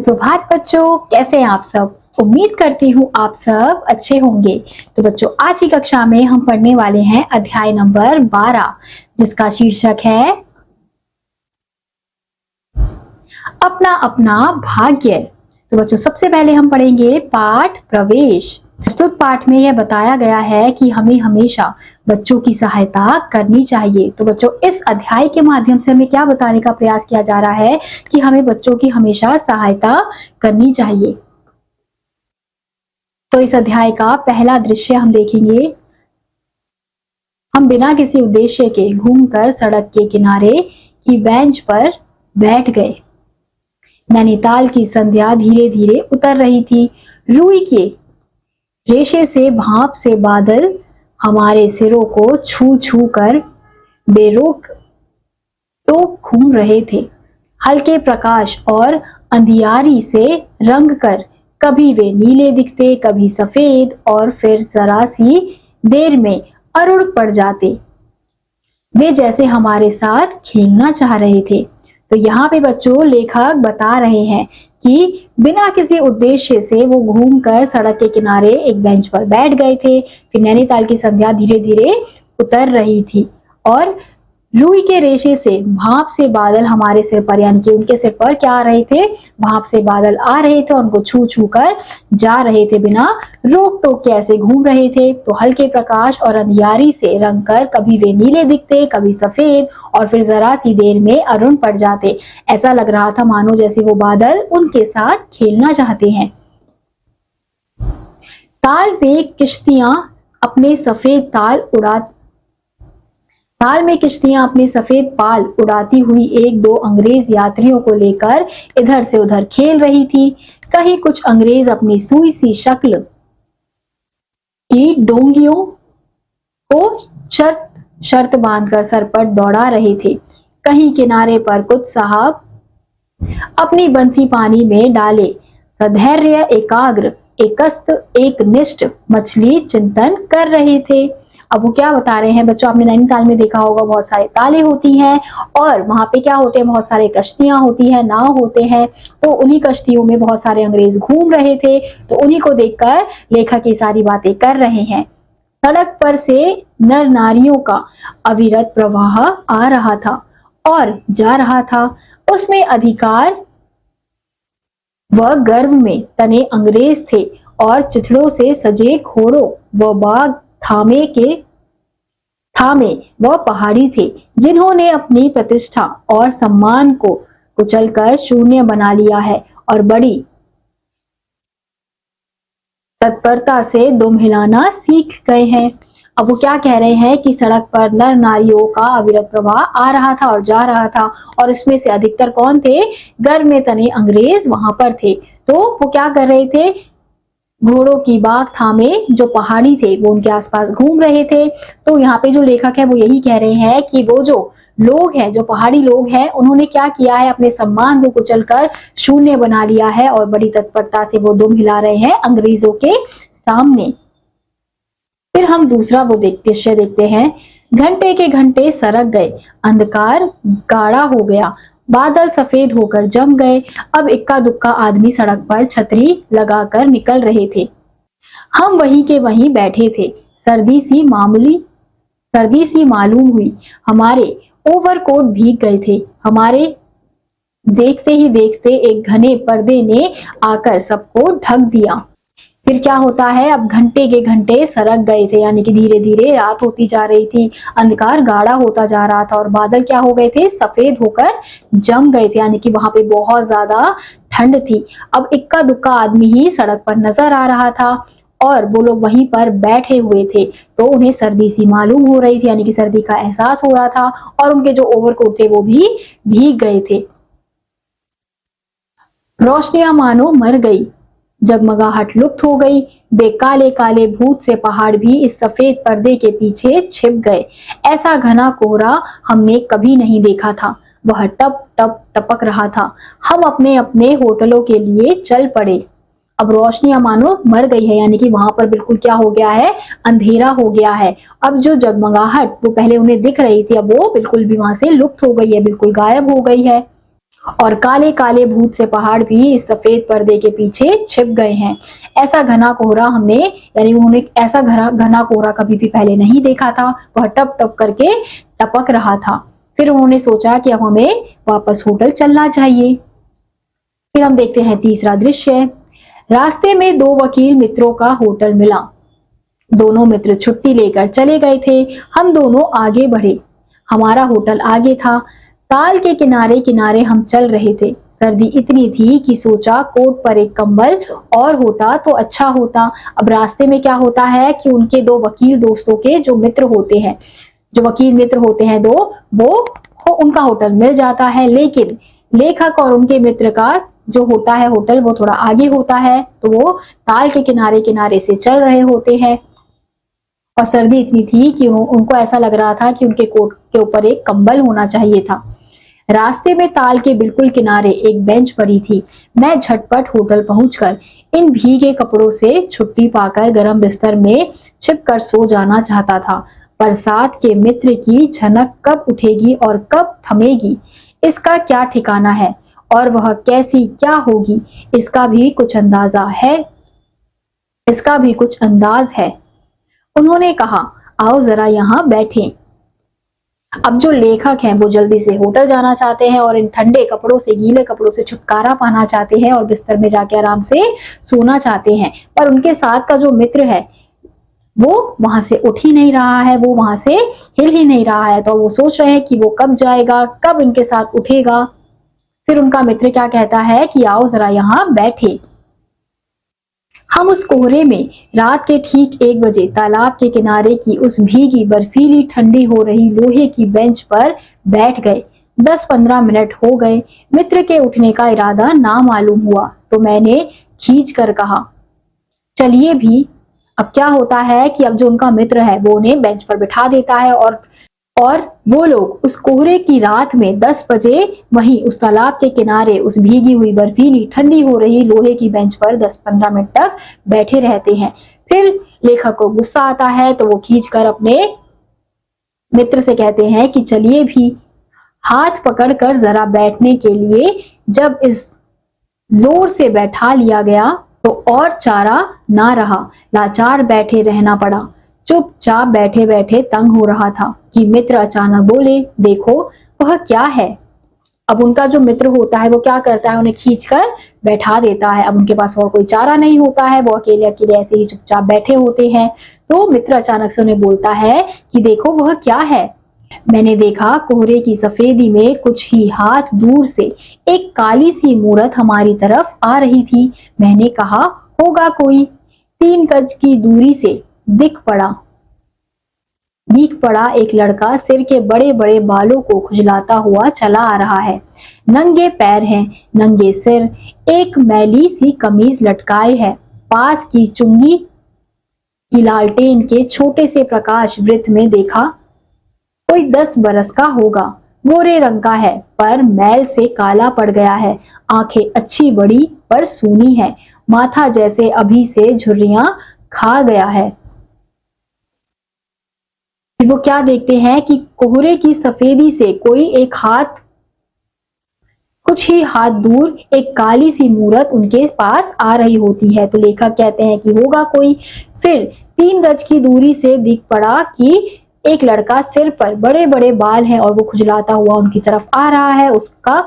सुप्रभात बच्चों, कैसे हैं आप सब। उम्मीद करती हूँ आप सब अच्छे होंगे। तो बच्चों, आज की कक्षा में हम पढ़ने वाले हैं अध्याय नंबर 12, जिसका शीर्षक है अपना अपना भाग्य। तो बच्चों, सबसे पहले हम पढ़ेंगे पाठ प्रवेश। प्रस्तुत पाठ में यह बताया गया है कि हमें हमेशा बच्चों की सहायता करनी चाहिए। तो बच्चों, इस अध्याय के माध्यम से हमें क्या बताने का प्रयास किया जा रहा है कि हमें बच्चों की हमेशा सहायता करनी चाहिए। तो इस अध्याय का पहला दृश्य हम देखेंगे। हम बिना किसी उद्देश्य के घूमकर सड़क के किनारे की बेंच पर बैठ गए। नैनीताल की संध्या धीरे धीरे उतर रही थी। रुई के रेशे से भाप से बादल हमारे सिरों को छू छू कर बेरोक टोक घूम रहे थे। हल्के प्रकाश और अंधियारी से रंग कर कभी वे नीले दिखते, कभी सफेद, और फिर जरा सी देर में अरुण पड़ जाते। वे जैसे हमारे साथ खेलना चाह रहे थे। तो यहाँ पे बच्चों, लेखक बता रहे हैं कि बिना किसी उद्देश्य से वो घूमकर सड़क के किनारे एक बेंच पर बैठ गए थे। फिर नैनीताल की संध्या धीरे धीरे उतर रही थी और रुई के रेशे से भाप से बादल हमारे सिर पर, यानी कि उनके सिर पर क्या आ रहे थे, भाप से बादल आ रहे थे, उनको छू छू कर जा रहे थे, बिना रोक टोक के ऐसे घूम रहे थे। तो हल्के प्रकाश और अंधियारी से रंग कर कभी वे नीले दिखते, कभी सफेद, और फिर जरा सी देर में अरुण पड़ जाते। ऐसा लग रहा था मानो जैसे वो बादल उनके साथ खेलना चाहते हैं। ताल में किश्तियां अपने सफेद ताल में किश्तियां अपने सफेद पाल उड़ाती हुई एक दो अंग्रेज यात्रियों को लेकर इधर से उधर खेल रही थी। कहीं कुछ अंग्रेज अपनी सुई सी शक्ल की डोंगियों को शर्त बांधकर सर पर दौड़ा रहे थे। कहीं किनारे पर कुछ साहब अपनी बंसी पानी में डाले सधैर्य, एकाग्र, एकनिष्ठ मछली चिंतन कर रहे थे। अब वो क्या बता रहे हैं बच्चों, आपने नैनीताल में देखा होगा बहुत सारे ताले होती हैं और वहां पे क्या होते हैं, बहुत सारे कश्तियां होती हैं, नाव होते हैं। तो उन्हीं कश्तियों में बहुत सारे अंग्रेज घूम रहे थे। तो उन्हीं को देखकर लेखक ये सारी बातें कर रहे हैं। सड़क पर से नर नारियों का अविरत प्रवाह आ रहा था और जा रहा था। उसमें अधिकार व गर्व में तने अंग्रेज थे और चिथड़ों से सजे घोड़ों व बाघ थामे वह पहाड़ी थे, जिन्होंने अपनी प्रतिष्ठा और सम्मान को कुचलकर शून्य बना लिया है और बड़ी तत्परता से दुम हिलाना सीख गए हैं। अब वो क्या कह रहे हैं कि सड़क पर नर नारियों का अविरत प्रवाह आ रहा था और जा रहा था, और उसमें से अधिकतर कौन थे, गर्व में तने अंग्रेज वहां पर थे। तो वो क्या कर रहे थे, घोड़ों की बाघ थामे जो पहाड़ी थे वो उनके आसपास घूम रहे थे। तो यहाँ पे जो लेखक है वो यही कह रहे हैं कि वो जो लोग हैं, जो पहाड़ी लोग हैं, उन्होंने क्या किया है, अपने सम्मान को कुचलकर शून्य बना लिया है और बड़ी तत्परता से वो दुम हिला रहे हैं अंग्रेजों के सामने। फिर हम दूसरा वो दृश्य देखते हैं। घंटे के घंटे सरक गए, अंधकार गाढ़ा हो गया, बादल सफेद होकर जम गए। अब इक्का दुक्का आदमी सड़क पर छतरी लगाकर निकल रहे थे। हम वहीं के वहीं बैठे थे। सर्दी सी मालूम हुई। हमारे ओवरकोट भीग गए थे। हमारे देखते ही देखते एक घने पर्दे ने आकर सबको ढक दिया। फिर क्या होता है, अब घंटे के घंटे सरक गए थे, यानी कि धीरे धीरे रात होती जा रही थी, अंधकार गाढ़ा होता जा रहा था और बादल क्या हो गए थे, सफेद होकर जम गए थे, यानी कि वहां पे बहुत ज्यादा ठंड थी। अब इक्का दुक्का आदमी ही सड़क पर नजर आ रहा था और वो लोग वहीं पर बैठे हुए थे। तो उन्हें सर्दी सी मालूम हो रही थी, यानी कि सर्दी का एहसास हो रहा था, और उनके जो ओवरकोट थे वो भी भीग गए थे। रोशनियां मानो मर गई, जगमगाहट लुप्त हो गई। बेकाले काले भूत से पहाड़ भी इस सफेद पर्दे के पीछे छिप गए। ऐसा घना कोहरा हमने कभी नहीं देखा था। वह टप टप टपक रहा था। हम अपने अपने होटलों के लिए चल पड़े। अब रोशनियां मानो मर गई है, यानी कि वहां पर बिल्कुल क्या हो गया है, अंधेरा हो गया है। अब जो जगमगाहट वो पहले उन्हें दिख रही थी, अब वो बिल्कुल भी वहां से लुप्त हो गई है, बिल्कुल गायब हो गई है। और काले काले भूत से पहाड़ भी इस सफेद पर्दे के पीछे छिप गए हैं। ऐसा घना कोहरा हमने, यानी उन्होंने ऐसा घना कोहरा कभी भी पहले नहीं देखा था। वह टप टप करके टपक रहा था। फिर उन्होंने सोचा कि अब हमें वापस होटल चलना चाहिए। फिर हम देखते हैं तीसरा दृश्य। रास्ते में दो वकील मित्रों का होटल मिला। दोनों मित्र छुट्टी लेकर चले गए थे। हम दोनों आगे बढ़े। हमारा होटल आगे था। ताल के किनारे किनारे हम चल रहे थे। सर्दी इतनी थी कि सोचा कोट पर एक कंबल और होता तो अच्छा होता। अब रास्ते में क्या होता है कि उनके दो वकील दोस्तों के जो मित्र होते हैं, जो वकील मित्र होते हैं दो, वो उनका होटल मिल जाता है। लेकिन लेखक और उनके मित्र का जो होता है होटल वो थोड़ा आगे होता है, तो वो ताल के किनारे किनारे से चल रहे होते हैं। और सर्दी इतनी थी कि उनको ऐसा लग रहा था कि उनके कोट के ऊपर एक कंबल होना चाहिए था। रास्ते में ताल के बिल्कुल किनारे एक बेंच पड़ी थी। मैं झटपट होटल पहुंचकर इन भीगे कपड़ों से छुट्टी पाकर गर्म बिस्तर में छिपकर सो जाना चाहता था। बरसात के मित्र की झनक कब उठेगी और कब थमेगी, इसका क्या ठिकाना है, और वह कैसी क्या होगी, इसका भी कुछ अंदाज है। उन्होंने कहा, आओ जरा यहाँ बैठें। अब जो लेखक हैं वो जल्दी से होटल जाना चाहते हैं और इन ठंडे कपड़ों से, गीले कपड़ों से छुटकारा पाना चाहते हैं और बिस्तर में जाके आराम से सोना चाहते हैं। पर उनके साथ का जो मित्र है वो वहां से उठ ही नहीं रहा है, वो वहां से हिल ही नहीं रहा है। तो वो सोच रहे हैं कि वो कब जाएगा, कब इनके साथ उठेगा। फिर उनका मित्र क्या कहता है कि आओ जरा यहाँ बैठे। हम उस कोहरे में रात के ठीक 1 बजे तालाब के किनारे की उस भीगी बर्फीली ठंडी हो रही लोहे की बेंच पर बैठ गए। 10-15 मिनट हो गए। मित्र के उठने का इरादा ना मालूम हुआ तो मैंने खींच कर कहा, चलिए भी। अब क्या होता है कि अब जो उनका मित्र है वो उन्हें बेंच पर बिठा देता है और वो लोग उस कोहरे की रात में 10 बजे वहीं उस तालाब के किनारे उस भीगी हुई बर्फीली ठंडी हो रही लोहे की बेंच पर 10-15 मिनट तक बैठे रहते हैं। फिर लेखक को गुस्सा आता है तो वो खींचकर अपने मित्र से कहते हैं कि चलिए भी। हाथ पकड़कर जरा बैठने के लिए जब इस जोर से बैठा लिया गया तो और चारा ना रहा। लाचार बैठे रहना पड़ा। चुपचाप बैठे बैठे तंग हो रहा था कि मित्र अचानक बोले, देखो वह क्या है। अब उनका जो मित्र होता है वो क्या करता है, उन्हें खींचकर बैठा देता है। अब उनके पास और कोई चारा नहीं होता है, वो अकेले अकेले ऐसे ही चुपचाप बैठे होते हैं। तो मित्र अचानक से उन्हें बोलता है कि देखो वह क्या है। मैंने देखा कोहरे की सफेदी में कुछ ही हाथ दूर से एक काली सी मूरत हमारी तरफ आ रही थी। मैंने कहा, होगा कोई। 3 गज की दूरी से दिख पड़ा एक लड़का सिर के बड़े बड़े बालों को खुजलाता हुआ चला आ रहा है। नंगे पैर हैं, नंगे सिर, एक मैली सी कमीज लटकाए है। पास की चुंगी की लालटेन के छोटे से प्रकाश वृत्त में देखा, कोई 10 बरस का होगा। गोरे रंग का है पर मैल से काला पड़ गया है। आंखें अच्छी बड़ी पर सूनी है। माथा जैसे अभी से झुर्रियां खा गया है। वो क्या देखते हैं कि कोहरे की सफेदी से कोई एक हाथ, कुछ ही हाथ दूर एक काली सी मूरत उनके पास आ रही होती है। तो लेखक कहते हैं कि होगा कोई। फिर 3 गज की दूरी से दिख पड़ा कि एक लड़का, सिर पर बड़े बड़े बाल हैं और वो खुजलाता हुआ उनकी तरफ आ रहा है। उसका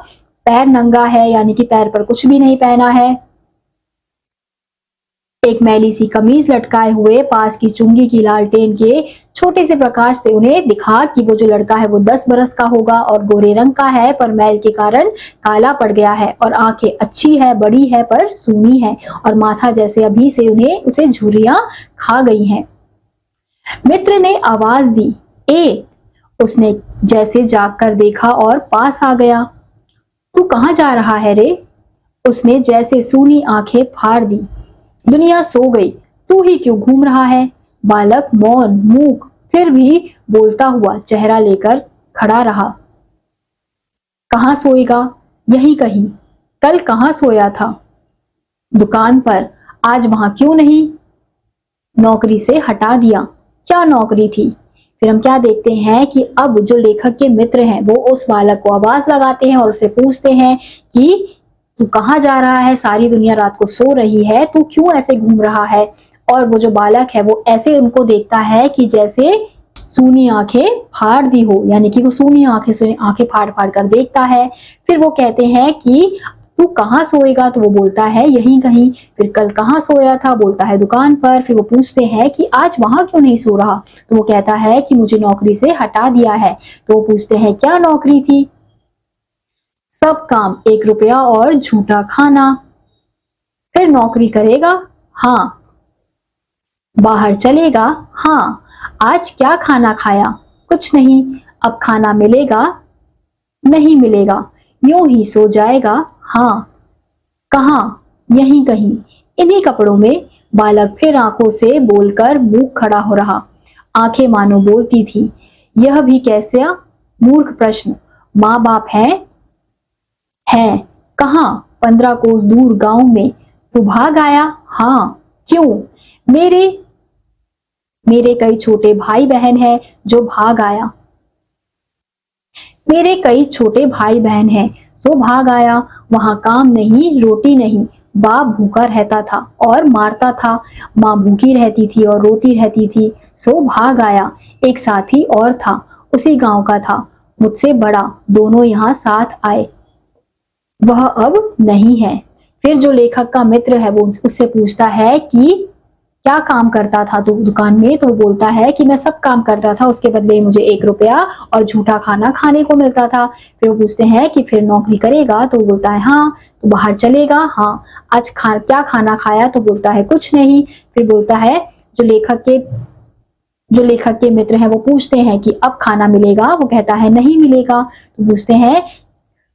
पैर नंगा है, यानी कि पैर पर कुछ भी नहीं पहना है। एक मैली सी कमीज लटकाए हुए, पास की चुंगी की लालटेन के छोटे से प्रकाश से उन्हें दिखा कि वो जो लड़का है वो 10 बरस का होगा और गोरे रंग का है पर मैल के कारण काला पड़ गया है। और आंखें अच्छी है, बड़ी है पर सूनी है, और माथा जैसे अभी से उसे झुर्रियां खा गई हैं। मित्र ने आवाज दी, ए। उसने जैसे जाग कर देखा और पास आ गया। तू कहाँ जा रहा है रे? उसने जैसे सूनी आंखें फाड़ दी। दुनिया सो गई, तू ही क्यों घूम रहा है? बालक मौन मूक फिर भी बोलता हुआ चेहरा लेकर खड़ा रहा। कहाँ सोएगा? यहीं कहीं। कल कहाँ सोया था? दुकान पर। आज वहां क्यों नहीं? नौकरी से हटा दिया। क्या नौकरी थी? फिर हम क्या देखते हैं कि अब जो लेखक के मित्र हैं वो उस बालक को आवाज लगाते हैं और उससे पूछते हैं कि तू कहाँ जा रहा है, सारी दुनिया रात को सो रही है, तू क्यों ऐसे घूम रहा है। और वो जो बालक है वो ऐसे उनको देखता है कि जैसे सूनी आंखें फाड़ दी हो, यानी कि वो सूनी आंखें से आंखें फाड़ फाड़ कर देखता है। फिर वो कहते हैं कि तू कहाँ सोएगा, तो वो बोलता है यहीं कहीं। फिर कल कहाँ सोया था, बोलता है दुकान पर। फिर वो पूछते हैं कि आज वहां क्यों नहीं सो रहा, तो वो कहता है कि मुझे नौकरी से हटा दिया है। तो वो पूछते हैं क्या नौकरी थी, सब काम 1 रुपया और झूठा खाना। फिर नौकरी करेगा, हाँ। बाहर चलेगा, हाँ। आज क्या खाना खाया, कुछ नहीं। अब खाना मिलेगा, नहीं मिलेगा। यूं ही सो जाएगा, हाँ। कहाँ, यहीं कहीं। इन्हीं कपड़ों में। बालक फिर आंखों से बोलकर मुंह खड़ा हो रहा। आंखें मानो बोलती थी, यह भी कैसा मूर्ख प्रश्न। माँ बाप है कहाँ, 15 कोस दूर गांव में। तू भाग आया, हाँ। क्यों, मेरे मेरे कई छोटे भाई बहन हैं जो भाग आया। मेरे कई छोटे भाई बहन हैं सो भाग आया। वहां काम नहीं, रोटी नहीं। बाप भूखा रहता था और मारता था। माँ भूखी रहती थी और रोती रहती थी, सो भाग आया। एक साथी और था, उसी गांव का था, मुझसे बड़ा। दोनों यहाँ साथ आए। वह अब नहीं है। फिर जो लेखक का मित्र है वो उससे पूछता है कि क्या काम करता था तू दुकान में, तो वो बोलता है कि मैं सब काम करता था, उसके बदले मुझे 1 रुपया और झूठा खाना खाने को मिलता था। फिर वो पूछते हैं कि फिर नौकरी करेगा, तो वो बोलता है हाँ। तो बाहर चलेगा, हाँ। आज क्या खाना खाया, तो बोलता है कुछ नहीं। फिर बोलता है जो लेखक के मित्र हैं वो पूछते हैं कि अब खाना मिलेगा, वो कहता है नहीं मिलेगा। तो पूछते हैं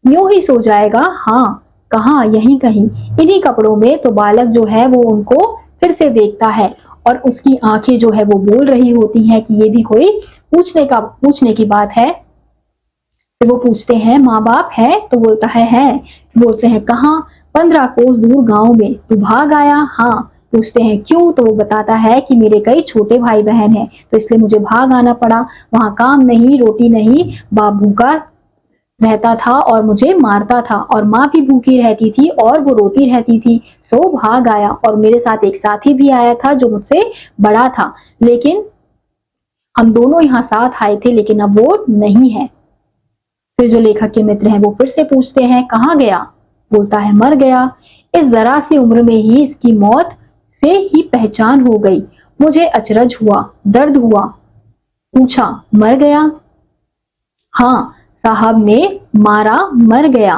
यूं ही सो जाएगा, हाँ। कहाँ, यहीं कहीं। इन्हीं कपड़ों में। तो बालक जो है वो उनको फिर से देखता है और उसकी आंखें जो है वो बोल रही होती हैं कि ये भी कोई पूछने की बात है। फिर वो पूछते हैं माँ बाप है, तो बोलता है। बोलते हैं कहाँ, 15 कोस दूर गांव में। तू भाग आया, हाँ। पूछते हैं क्यों, तो वो बताता है कि मेरे कई छोटे भाई बहन हैं तो इसलिए मुझे भाग आना पड़ा। वहां काम नहीं, रोटी नहीं। बाप भूखा रहता था और मुझे मारता था, और माँ भी भूखी रहती थी और वो रोती रहती थी, सो भाग आया। और मेरे साथ एक साथी भी आया था जो मुझसे बड़ा था, लेकिन हम दोनों यहाँ साथ आए थे, लेकिन अब वो नहीं है। फिर जो लेखक के मित्र हैं वो फिर से पूछते हैं कहाँ गया, बोलता है मर गया। इस जरा सी उम्र में ही इसकी मौत से ही पहचान हो गई। मुझे अचरज हुआ, दर्द हुआ। पूछा मर गया, हाँ। साहब ने मारा, मर गया।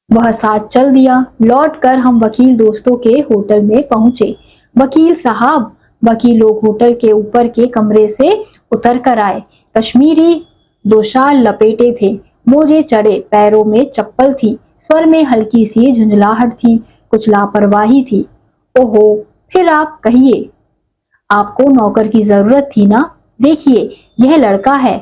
वह साथ चल दिया। लौटकर हम वकील दोस्तों के होटल में पहुंचे। वकील साहब, वकील लोग होटल के ऊपर के कमरे से उतर कर आए। कश्मीरी 2 शाल लपेटे थे, मोजे चढ़े, पैरों में चप्पल थी, स्वर में हल्की सी झुंझलाहट थी, कुछ लापरवाही थी। ओहो, फिर आप कहिए, आपको नौकर की जरूरत थी ना? देखिए, यह लड़का है।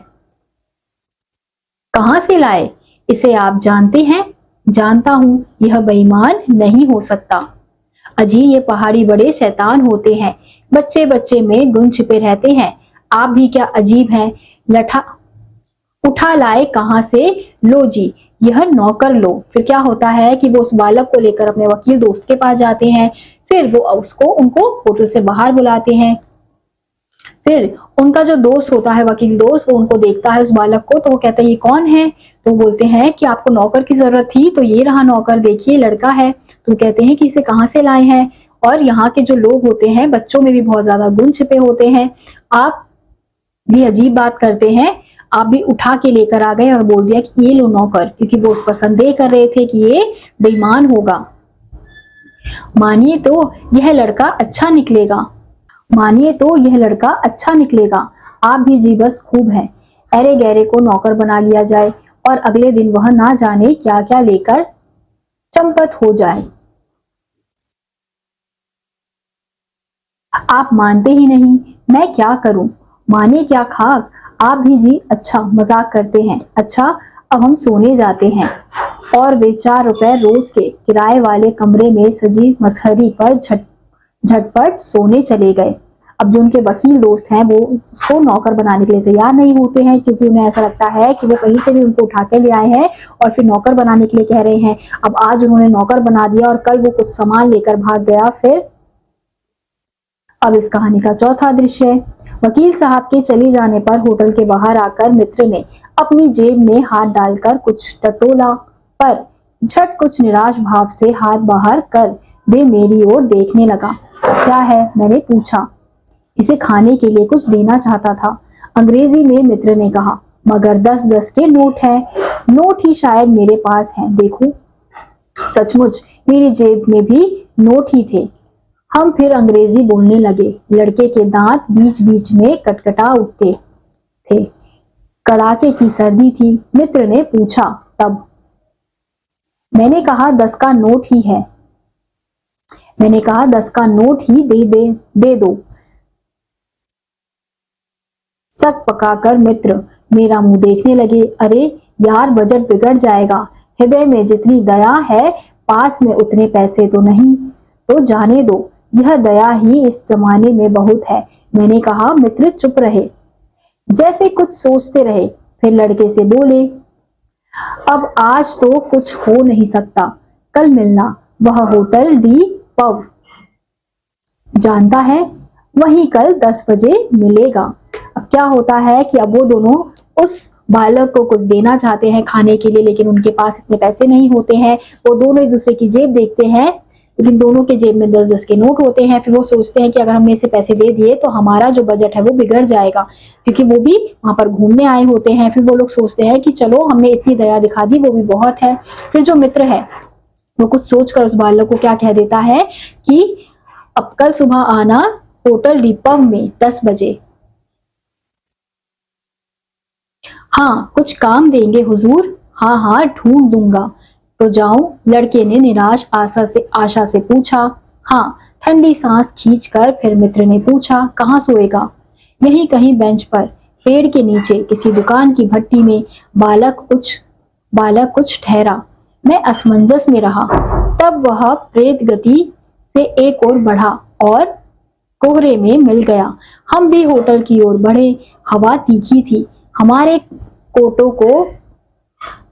कहाँ से लाए? इसे आप जानते हैं? जानता हूं, यह बेईमान नहीं हो सकता। अजी, ये पहाड़ी बड़े शैतान होते हैं, बच्चे बच्चे में गुण छिपे रहते हैं। आप भी क्या अजीब हैं। लठा उठा लाए कहां से? लो जी, यह नौकर लो। फिर क्या होता है कि वो उस बालक को लेकर अपने वकील दोस्त के पास जाते हैं। फिर वो उनको होटल से बाहर बुलाते हैं। फिर उनका जो दोस्त होता है, वकील दोस्त, वो उनको देखता है उस बालक को, तो वो कहता है ये कौन है? तो बोलते हैं कि आपको नौकर की जरूरत थी, तो ये रहा नौकर, देखिए लड़का है। तो कहते हैं कि इसे कहाँ से लाए हैं? और यहाँ के जो लोग होते हैं, बच्चों में भी बहुत ज्यादा गुण छिपे होते हैं। आप भी अजीब बात करते हैं, आप भी उठा के लेकर आ गए और बोल दिया कि ये लो नौकर, क्योंकि वो उस पर संदेह कर रहे थे कि ये बेईमान होगा। मानिए तो यह लड़का अच्छा निकलेगा। मानिए तो यह लड़का अच्छा निकलेगा। आप भी जी बस खूब हैं। अरे गहरे को नौकर बना लिया जाए और अगले दिन वह ना जाने क्या क्या लेकर चंपत हो जाए। आप मानते ही नहीं, मैं क्या करूं? माने क्या खाक, आप भी जी अच्छा मजाक करते हैं। अच्छा, अब हम सोने जाते हैं। और वे 4 रुपए रोज के किराए वाले कमरे में सजी मसहरी पर झटपट सोने चले गए। अब जो उनके वकील दोस्त हैं वो उसको नौकर बनाने के लिए तैयार नहीं होते हैं, क्योंकि उन्हें ऐसा लगता है कि वो कहीं से भी उनको उठा के ले आए हैं और फिर नौकर बनाने के लिए कह रहे हैं। अब आज उन्होंने नौकर बना दिया और कल वो कुछ सामान लेकर भाग गया। फिर अब इस कहानी का चौथा दृश्य है। वकील साहब के चले जाने पर होटल के बाहर आकर मित्र ने अपनी जेब में हाथ डालकर कुछ टटोला, पर झट कुछ निराश भाव से हाथ बाहर कर वे मेरी ओर देखने लगा। क्या है, मैंने पूछा। इसे खाने के लिए कुछ देना चाहता था, अंग्रेजी में मित्र ने कहा। मगर 10-10 के नोट हैं। नोट ही शायद मेरे पास हैं, देखो। सचमुच मेरी जेब में भी नोट ही थे। हम फिर अंग्रेजी बोलने लगे। लड़के के दांत बीच बीच में कटकटा उठते थे। कड़ाके की सर्दी थी। मित्र ने पूछा, तब? मैंने कहा 10 का नोट ही है। मैंने कहा 10 का नोट ही दे दो। सक पकाकर मित्र मेरा मुंह देखने लगे। अरे यार, बजट बिगड़ जाएगा। हृदय में जितनी दया है पास में उतने पैसे तो नहीं। तो जाने दो, यह दया ही इस जमाने में बहुत है। मैंने कहा। मित्र चुप रहे, जैसे कुछ सोचते रहे। फिर लड़के से बोले, अब आज तो कुछ हो नहीं सकता, कल मिलना। वह होटल डी पव जानता है, वहीं कल 10 बजे मिलेगा। अब क्या होता है कि अब वो दोनों उस बालक को कुछ देना चाहते हैं खाने के लिए, लेकिन उनके पास इतने पैसे नहीं होते हैं। वो दोनों एक दूसरे की जेब देखते हैं, लेकिन दोनों के जेब में 10-10 के नोट होते हैं। फिर वो सोचते हैं कि अगर हमने इसे पैसे दे दिए तो हमारा जो बजट है वो बिगड़ जाएगा, क्योंकि वो भी वहां पर घूमने आए होते हैं। फिर वो लोग सोचते हैं कि चलो, हमने इतनी दया दिखा दी, वो भी बहुत है। फिर जो मित्र है वो कुछ सोचकर उस बालक को क्या कह देता है कि अब कल सुबह आना होटल दीपव में 10 बजे। हाँ, कुछ काम देंगे हुजूर? हाँ हाँ, ढूंढ दूंगा। तो जाऊं? लड़के ने निराश आशा से पूछा। हाँ। ठंडी सांस खींचकर फिर मित्र ने पूछा, कहाँ सोएगा? यहीं कहीं बेंच पर, पेड़ के नीचे, किसी दुकान की भट्टी में। बालक कुछ ठहरा। मैं असमंजस में रहा। तब वह प्रेत गति से एक ओर बढ़ा और कोहरे में मिल गया। हम भी होटल की ओर बढ़े। हवा तीखी थी। हमारे कोटों को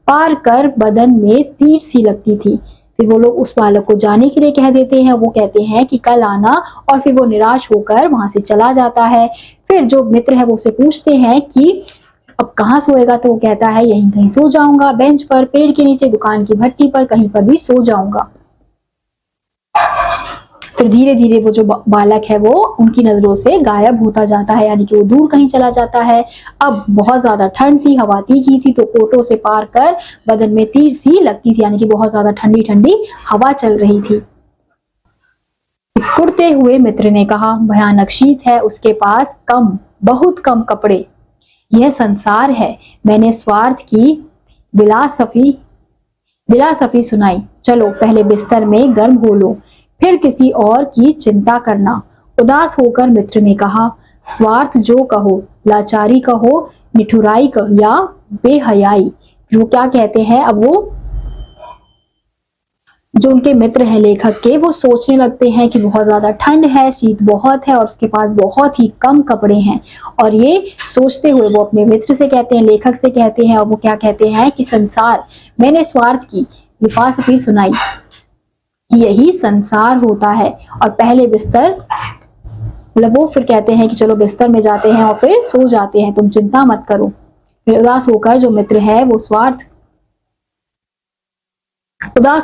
पार कर बदन में तीर सी लगती थी। फिर वो लोग उस बालक को जाने के लिए कह देते हैं। वो कहते हैं कि कल आना, और फिर वो निराश होकर वहां से चला जाता है। फिर जो मित्र है वो उसे पूछते हैं कि अब कहाँ सोएगा? तो वो कहता है, यहीं कहीं सो जाऊंगा, बेंच पर, पेड़ के नीचे, दुकान की भट्टी पर, कहीं पर भी सो जाऊंगा। फिर धीरे धीरे वो जो बालक है वो उनकी नजरों से गायब होता जाता है, यानी कि वो दूर कहीं चला जाता है। अब बहुत ज्यादा ठंड थी, हवा तीखी थी, तो कोटों से पार कर बदन में तीर सी लगती थी, यानी कि बहुत ज्यादा ठंडी ठंडी हवा चल रही थी। कुड़ते हुए मित्र ने कहा, भयानक शीत है उसके पास, बहुत कम कपड़े। यह संसार है। मैंने स्वार्थ की बिलासफी सुनाई। चलो पहले बिस्तर में गर्म हो लो, फिर किसी और की चिंता करना। उदास होकर मित्र ने कहा, स्वार्थ जो कहो, लाचारी कहो, निठुराई कहो या बेहयाई। वो क्या कहते हैं, अब वो जो उनके मित्र हैं लेखक के, वो सोचने लगते हैं कि बहुत ज्यादा ठंड है, शीत बहुत है और उसके पास बहुत ही कम कपड़े हैं। और ये सोचते हुए वो अपने मित्र से कहते हैं, लेखक से कहते हैं, और वो क्या कहते हैं कि संसार, मैंने स्वार्थ की फिलॉसफी सुनाई, यही संसार होता है। और पहले बिस्तर, मतलब वो फिर कहते हैं कि चलो बिस्तर में जाते हैं और फिर सो जाते हैं, तुम चिंता मत करो। फिर उदास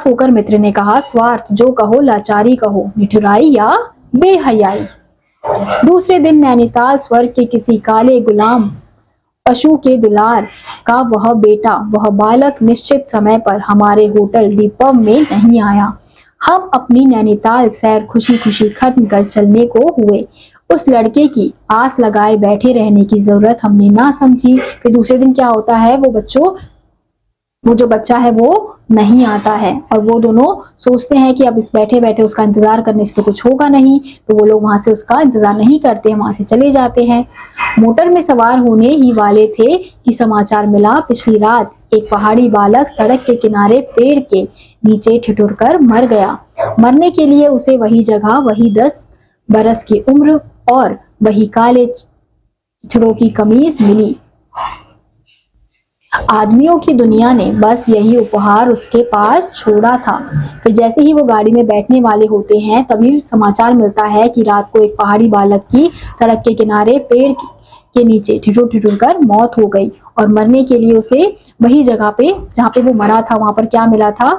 होकर मित्र ने कहा, स्वार्थ जो कहो, लाचारी कहो, निठुराई या बेहयाई। दूसरे दिन नैनीताल स्वर्ग के किसी काले गुलाम पशु के दुलार का वह बेटा, वह बालक निश्चित समय पर हमारे होटल दीपव में नहीं आया। हम अपनी नैनीताल सैर खुशी खुशी खत्म कर चलने को हुए। उस लड़के की आस लगाए बैठे रहने की जरूरत हमने ना समझी। फिर दूसरे दिन क्या होता है, वो जो बच्चा है वो नहीं आता है, और वो दोनों सोचते हैं कि अब इस बैठे बैठे उसका इंतजार करने से तो कुछ होगा नहीं, तो वो लोग वहां से उसका इंतजार नहीं करते हैं, वहां से चले जाते हैं। मोटर में सवार होने ही वाले थे कि समाचार मिला, पिछली रात एक पहाड़ी बालक सड़क के किनारे पेड़ के नीचे ठिठुर कर मर गया। मरने के लिए उसे वही जगह, वही 10 बरस की उम्र और वही काले चिथड़ों की कमीज मिली। आदमियों की दुनिया ने बस यही उपहार उसके पास छोड़ा था। फिर जैसे ही वो गाड़ी में बैठने वाले होते हैं तभी समाचार मिलता है कि रात को एक पहाड़ी बालक की सड़क के किनारे पेड़ के नीचे ठिठुर ठिठुर कर मौत हो गई और मरने के लिए उसे वही जगह पे जहाँ पे वो मरा था वहां पर क्या मिला था,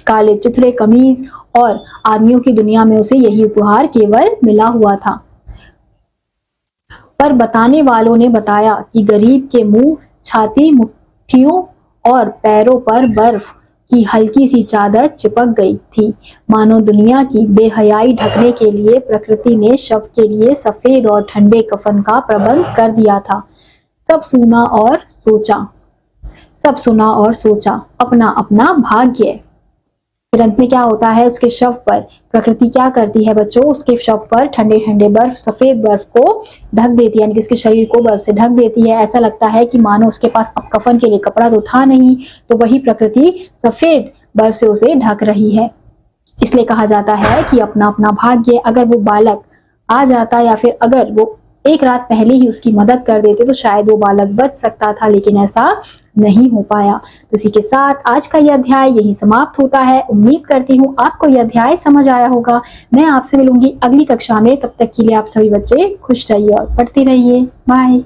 काले चिथड़े कमीज, और आदमियों की दुनिया में उसे यही उपहार केवल मिला हुआ था। पर बताने वालों ने बताया कि गरीब के मुंह, छाती, मुट्ठियों और पैरों पर बर्फ की हल्की सी चादर चिपक गई थी, मानो दुनिया की बेहयाई ढकने के लिए प्रकृति ने शव के लिए सफेद और ठंडे कफन का प्रबंध कर दिया था। सब सुना और सोचा, सब सुना और सोचा, अपना अपना भाग्य। फिर अंत में क्या होता है, उसके शव पर प्रकृति क्या करती है बच्चों, उसके शव पर ठंडे ठंडे बर्फ, सफेद बर्फ को ढक देती है, यानी कि उसके शरीर को बर्फ से ढक देती है। ऐसा लगता है कि मानो उसके पास अब कफन के लिए कपड़ा तो था नहीं, तो वही प्रकृति सफेद बर्फ से उसे ढक रही है। इसलिए कहा जाता है कि अपना अपना भाग्य। अगर वो बालक आ जाता या फिर अगर वो एक रात पहले ही उसकी मदद कर देते तो शायद वो बालक बच सकता था, लेकिन ऐसा नहीं हो पाया। तो इसी के साथ आज का यह अध्याय यही समाप्त होता है। उम्मीद करती हूँ आपको यह अध्याय समझ आया होगा। मैं आपसे मिलूंगी अगली कक्षा में, तब तक के लिए आप सभी बच्चे खुश रहिए और पढ़ते रहिए। बाय।